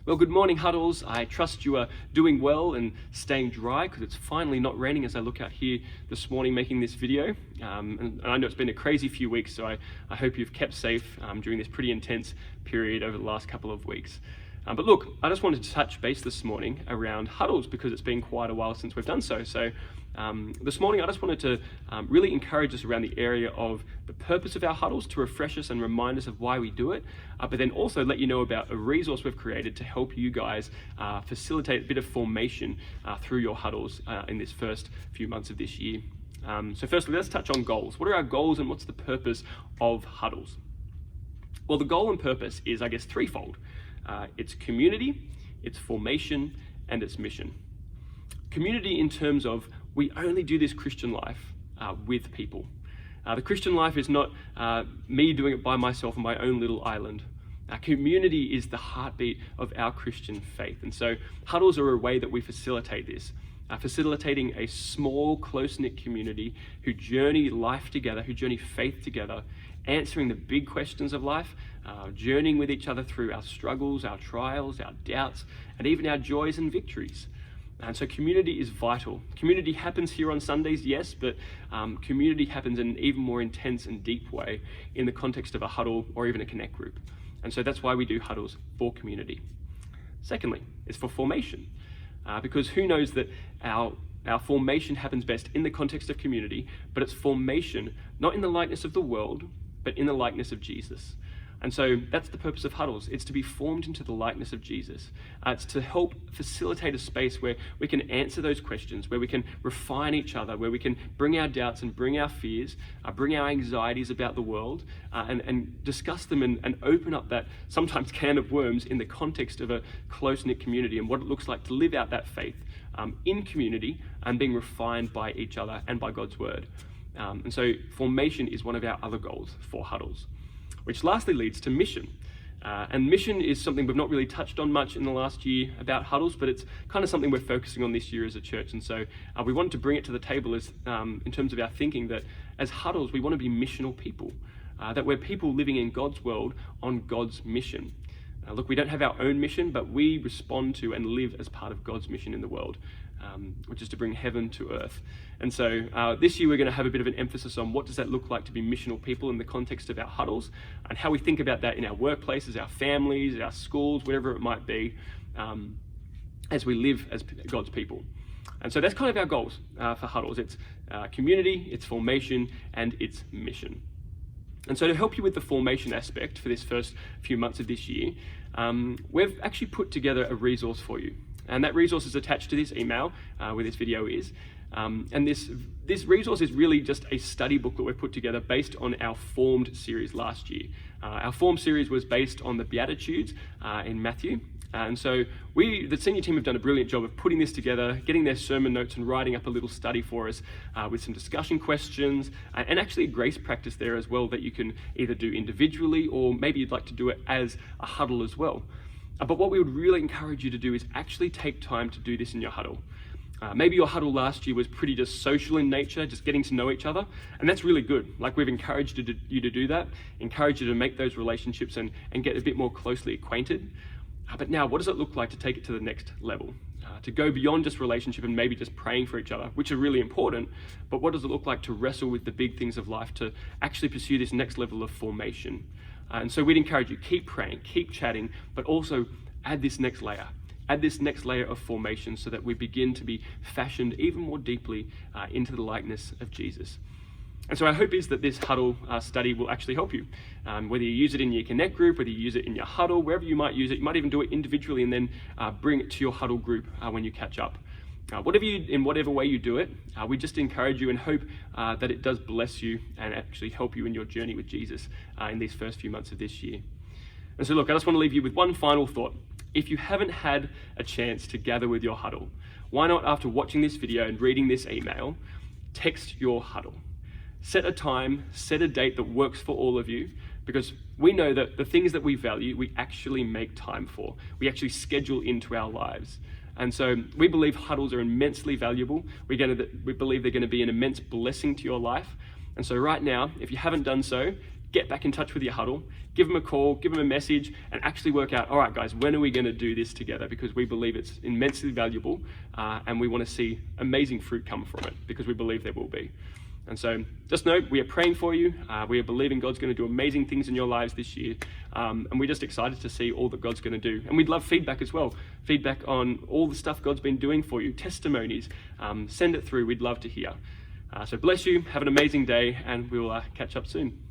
Well, good morning, Huddles. I trust you are doing well and staying dry because it's finally not raining as I look out here this morning making this video. And I know it's been a crazy few weeks, so I hope you've kept safe during this pretty intense period over the last couple of weeks. But look, I just wanted to touch base this morning around Huddles because it's been quite a while since we've done so. So this morning I just wanted to really encourage us around the area of the purpose of our Huddles to refresh us and remind us of why we do it, but then also let you know about a resource we've created to help you guys facilitate a bit of formation through your Huddles in this first few months of this year. So firstly, let's touch on goals. What are our goals and what's the purpose of Huddles? Well, the goal and purpose is, I guess, threefold. It's community, it's formation, and it's mission. Community in terms of we only do this Christian life with people. The Christian life is not me doing it by myself on my own little island. Community is the heartbeat of our Christian faith. And so Huddles are a way that we facilitate this. Facilitating a small, close-knit community who journey life together, who journey faith together, answering the big questions of life, journeying with each other through our struggles, our trials, our doubts, and even our joys and victories. And so community is vital. Community happens here on Sundays, yes, but community happens in an even more intense and deep way in the context of a huddle or even a connect group. And so that's why we do Huddles for community. Secondly, it's for formation. Because who knows that our formation happens best in the context of community, but it's formation not in the likeness of the world, but in the likeness of Jesus. And so that's the purpose of Huddles. It's to be formed into the likeness of Jesus. It's to help facilitate a space where we can answer those questions, where we can refine each other, where we can bring our doubts and bring our fears, bring our anxieties about the world, and discuss them and open up that sometimes can of worms in the context of a close-knit community and what it looks like to live out that faith in community and being refined by each other and by God's word. And so formation is one of our other goals for Huddles, which lastly leads to mission. And mission is something we've not really touched on much in the last year about Huddles, but it's kind of something we're focusing on this year as a church. And so we wanted to bring it to the table as in terms of our thinking that as Huddles, we want to be missional people, that we're people living in God's world on God's mission. Look, we don't have our own mission, but we respond to and live as part of God's mission in the world, which is to bring heaven to earth. And so this year we're going to have a bit of an emphasis on what does that look like to be missional people in the context of our Huddles and how we think about that in our workplaces, our families, our schools, whatever it might be, as we live as God's people. And so that's kind of our goals for Huddles. It's community, it's formation, and it's mission. And so to help you with the formation aspect for this first few months of this year, we've actually put together a resource for you. And that resource is attached to this email where this video is. And this resource is really just a study book that we've put together based on our Formed series last year. Our Formed series was based on the Beatitudes in Matthew. And so the senior team have done a brilliant job of putting this together, getting their sermon notes and writing up a little study for us with some discussion questions and actually a grace practice there as well that you can either do individually or maybe you'd like to do it as a huddle as well. But what we would really encourage you to do is actually take time to do this in your huddle. Maybe your huddle last year was pretty just social in nature, just getting to know each other, and that's really good. Like we've encouraged you to do that, encouraged you to make those relationships and get a bit more closely acquainted. But now, what does it look like to take it to the next level? To go beyond just relationship and maybe just praying for each other, which are really important, but what does it look like to wrestle with the big things of life, to actually pursue this next level of formation? And so we'd encourage you, keep praying, keep chatting, but also add this next layer. Add this next layer of formation so that we begin to be fashioned even more deeply into the likeness of Jesus. And so our hope is that this huddle study will actually help you. Whether you use it in your connect group, whether you use it in your huddle, wherever you might use it, you might even do it individually and then bring it to your huddle group when you catch up. In whatever way you do it, we just encourage you and hope that it does bless you and actually help you in your journey with Jesus in these first few months of this year. And so look, I just want to leave you with one final thought. If you haven't had a chance to gather with your huddle, why not, after watching this video and reading this email, text your huddle. Set a time, set a date that works for all of you, because we know that the things that we value, we actually make time for. We actually schedule into our lives. And so we believe huddles are immensely valuable. We believe they're going to be an immense blessing to your life. And so right now, if you haven't done so, get back in touch with your huddle, give them a call, give them a message, and actually work out, all right, guys, when are we going to do this together? Because we believe it's immensely valuable, and we want to see amazing fruit come from it, because we believe there will be. And so just know we are praying for you. We are believing God's going to do amazing things in your lives this year. And we're just excited to see all that God's going to do. And we'd love feedback as well. Feedback on all the stuff God's been doing for you, testimonies. Send it through. We'd love to hear. So bless you. Have an amazing day, and we'll catch up soon.